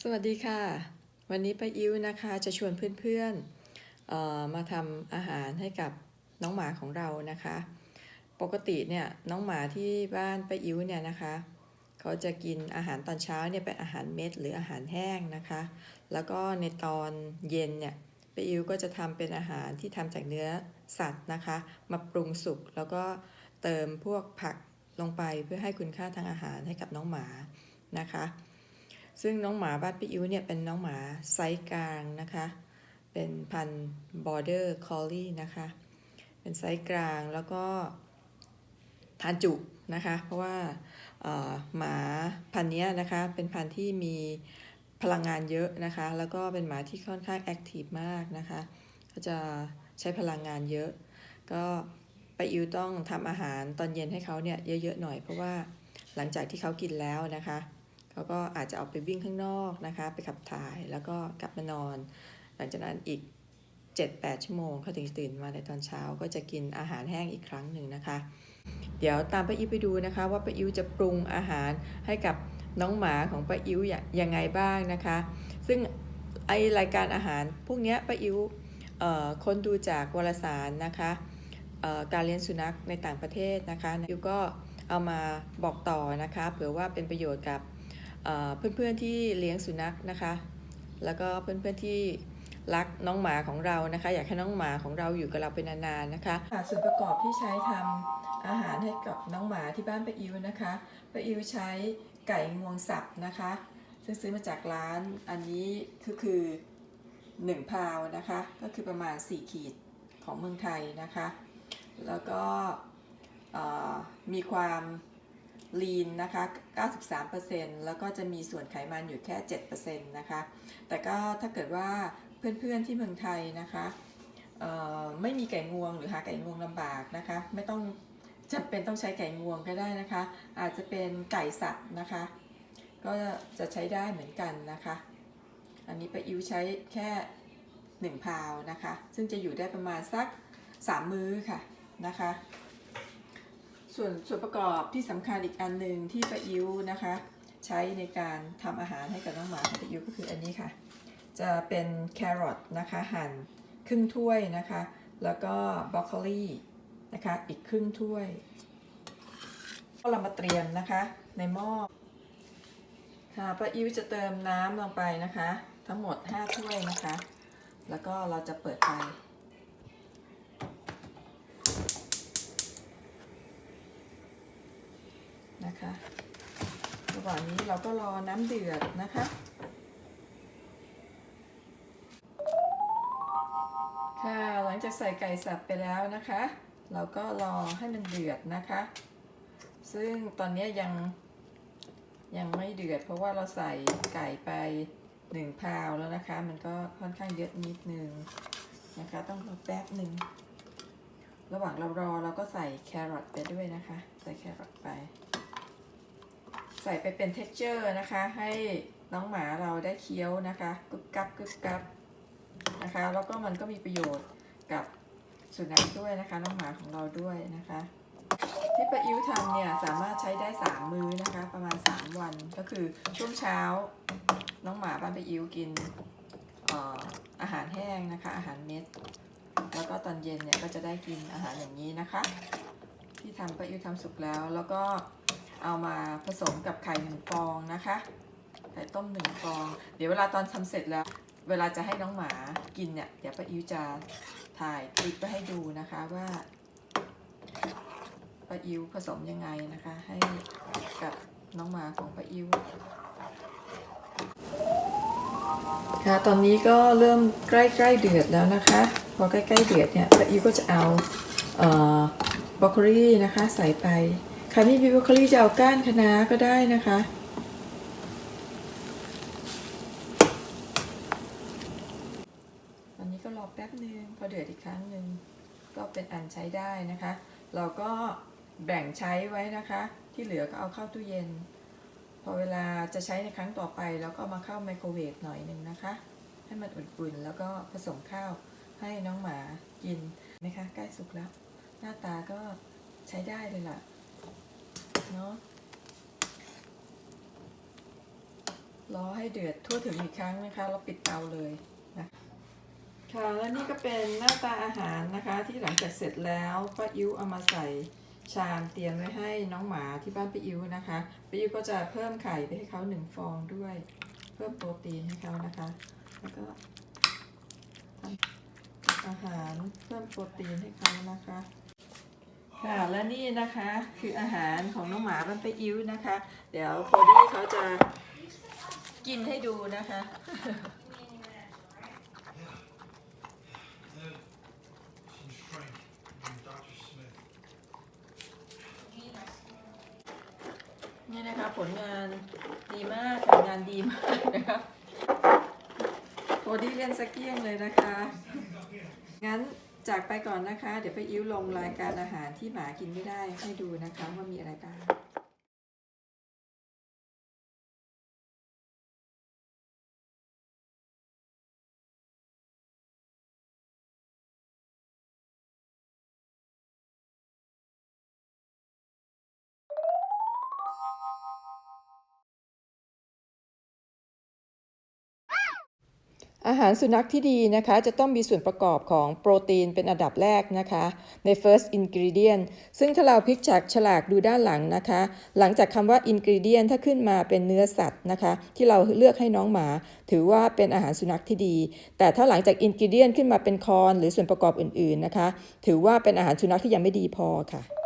สวัสดีค่ะวันนี้ป้าอิ๋วนะคะจะชวนเพื่อนๆมาทำอาหารให้กับน้องหมาของเรานะคะปกติเนี่ยน้องหมาที่บ้านป้าอิ๋วเนี่ยนะคะเขาจะกินอาหารตอนเช้าเนี่ยเป็นอาหารเม็ดหรืออาหารแห้งนะคะแล้วก็ในตอนเย็นเนี่ยป้าอิ๋วก็จะทำเป็นอาหารที่ทำจากเนื้อสัตว์นะคะมาปรุงสุกแล้วก็เติมพวกผักลงไปเพื่อให้คุณค่าทางอาหารให้กับน้องหมานะคะซึ่งน้องหมาบ้านพี่อิ๋วเนี่ยเป็นน้องหมาไซส์กลางนะคะเป็นพันธุ์ Border Collie นะคะเป็นไซส์กลางแล้วก็ทานจุนะคะเพราะว่าหมาพันธุ์นี้นะคะเป็นพันธุ์ที่มีพลังงานเยอะนะคะแล้วก็เป็นหมาที่ค่อนข้างแอคทีฟมากนะคะเขาจะใช้พลังงานเยอะก็ป้าอิ๋วต้องทำอาหารตอนเย็นให้เขาเนี่ยเยอะๆหน่อยเพราะว่าหลังจากที่เขากินแล้วนะคะเขาก็อาจจะออกไปวิ่งข้างนอกนะคะไปขับถ่ายแล้วก็กลับมานอนหลังจากนั้นอีก 7-8 ชั่วโมงเขาถึงตื่นมาในตอนเช้าก็จะกินอาหารแห้งอีกครั้งหนึ่งนะคะเดี๋ยวตามป้าอิ๋วไปดูนะคะว่าป้าอิ๋วจะปรุงอาหารให้กับน้องหมาของป้าอิ๋วยังไงบ้างนะคะซึ่งไอรายการอาหารพวกนี้ป้าอิ๋วค้นดูจากวารสารนะคะการเลี้ยงสุนัขในต่างประเทศนะคะอิ๋วก็เอามาบอกต่อนะคะเผื่อว่าเป็นประโยชน์กับเพื่อนๆที่เลี้ยงสุนัขนะคะแล้วก็เพื่อนๆที่รักน้องหมาของเรานะคะอยากให้น้องหมาของเราอยู่กับเราเป็นนานๆนะคะส่วนประกอบที่ใช้ทำอาหารให้กับน้องหมาที่บ้านป้าอิ๋วนะคะป้าอิ๋วใช้ไก่งวงสับนะคะซึ่งซื้อมาจากร้านอันนี้คือ1 พาวนะคะก็คือประมาณ4 ขีดของเมืองไทยนะคะแล้วก็มีความลีนนะคะ 93% แล้วก็จะมีส่วนไขมันอยู่แค่ 7% นะคะแต่ก็ถ้าเกิดว่าเพื่อนๆที่เมืองไทยนะคะไม่มีไก่งวงหรือหาไก่งวงลำบากนะคะไม่ต้องจำเป็นต้องใช้ไก่งวงก็ได้นะคะอาจจะเป็นไก่สับนะคะก็จะใช้ได้เหมือนกันนะคะอันนี้ป้าอิ๋วใช้แค่1 พาวนะคะซึ่งจะอยู่ได้ประมาณสัก3 มื้อค่ะนะคะส่วนประกอบที่สำคัญอีกอันหนึ่งที่ป้าอิ๋วนะคะใช้ในการทำอาหารให้กับน้องหมาของป้าอิ๋วก็คืออันนี้ค่ะจะเป็นแครอทนะคะหั่นครึ่งถ้วยนะคะแล้วก็บรอกโคลีนะคะอีกครึ่งถ้วยก็เรามาเตรียมนะคะในหม้อค่ะป้าอิ๋วจะเติมน้ำลงไปนะคะทั้งหมด5 ถ้วยนะคะแล้วก็เราจะเปิดไฟนะคะระหว่างนี้เราก็รอน้ำเดือดนะคะค่ะหลังจากใส่ไก่สับไปแล้วนะคะเราก็รอให้มันเดือดนะคะซึ่งตอนนี้ยังไม่เดือดเพราะว่าเราใส่ไก่ไป1 พาวแล้วนะคะมันก็ค่อนข้างเยอะนิดนึงนะคะต้องรอแป๊บหนึ่งระหว่างเรารอเราก็ใส่แครอทไปด้วยนะคะใส่แครอทไปใส่ไปเป็น texture นะคะให้น้องหมาเราได้เคี้ยวนะคะกึบกับกึบกับนะคะแล้วก็มันก็มีประโยชน์กับสุนัขด้วยนะคะน้องหมาของเราด้วยนะคะที่ป้าอิ๋วทำเนี่ยสามารถใช้ได้3 มื้อนะคะประมาณ3 วันก็คือช่วงเช้าน้องหมาบ้านป้าอิ๋วกินอาหารแห้งนะคะอาหารเม็ดแล้วก็ตอนเย็นเนี่ยก็จะได้กินอาหารอย่างนี้นะคะที่ทำป้าอิ๋วทำสุกแล้วก็เอามาผสมกับไข่1 ฟองนะคะไข่ต้ม1 ฟองเดี๋ยวเวลาตอนทำเสร็จแล้วเวลาจะให้น้องหมากินเนี่ยเดี๋ยวป้าอิ๋วจะถ่ายคลิปไปให้ดูนะคะว่าป้าอิ๋วผสมยังไงนะคะให้กับน้องหมาของป้าอิ๋วค่ะตอนนี้ก็เริ่มใกล้เดือดแล้วนะคะพอใกล้เดือดเนี่ยป้าอิ๋วก็จะเอาบรอกโคลีนะคะใส่ไปใครไม่มีบรอกโคลีจะเอาก้านคะน้าก็ได้นะคะตอนนี้ก็รอแป๊บนึงพอเดือดอีกครั้งหนึ่งก็เป็นอันใช้ได้นะคะเราก็แบ่งใช้ไว้นะคะที่เหลือก็เอาเข้าตู้เย็นพอเวลาจะใช้ในครั้งต่อไปแล้วก็มาเข้าไมโครเวฟหน่อยนึงนะคะให้มันอุ่นๆแล้วก็ผสมข้าวให้น้องหมากินนะคะใกล้สุกแล้วหน้าตาก็ใช้ได้เลยล่ะเนาะ รอให้เดือดทั่วถึงอีกครั้งนะคะแล้วปิดเตาเลยนะค่ะและนี่ก็เป็นหน้าตาอาหารนะคะที่หลังจากเสร็จแล้วป้าอิ๋วเอามาใส่ชามเตรียมไว้ให้น้องหมาที่บ้านป้าอิ๋วนะคะป้าอิ๋วก็จะเพิ่มไข่ไปให้เขา1 ฟองด้วยเพิ่มโปรตีนให้เขานะคะแล้วก็อาหารเพิ่มโปรตีนให้เขานะคะค่ะและนี่นะคะคืออาหารของน้องหมาบ้านป้าอิ๋วนะคะเดี๋ยวโคดี้เขาจะกินให้ดูนะคะ นี่นะคะผลงานดีมากผลงานดีมากนะคะโคดี้เล่นสเกียงเลยนะคะงั้นจากไปก่อนนะคะเดี๋ยวไปอิ้วลงรายการอาหารที่หมากินไม่ได้ให้ดูนะคะว่ามีอะไรบ้างอาหารสุนัขที่ดีนะคะจะต้องมีส่วนประกอบของโปรตีนเป็นอันดับแรกนะคะใน first ingredient ซึ่งถ้าเราพลิกจากฉลากดูด้านหลังนะคะหลังจากคำว่า ingredient ถ้าขึ้นมาเป็นเนื้อสัตว์นะคะที่เราเลือกให้น้องหมาถือว่าเป็นอาหารสุนัขที่ดีแต่ถ้าหลังจาก ingredient ขึ้นมาเป็นคอนหรือส่วนประกอบอื่นๆนะคะถือว่าเป็นอาหารสุนัขที่ยังไม่ดีพอค่ะ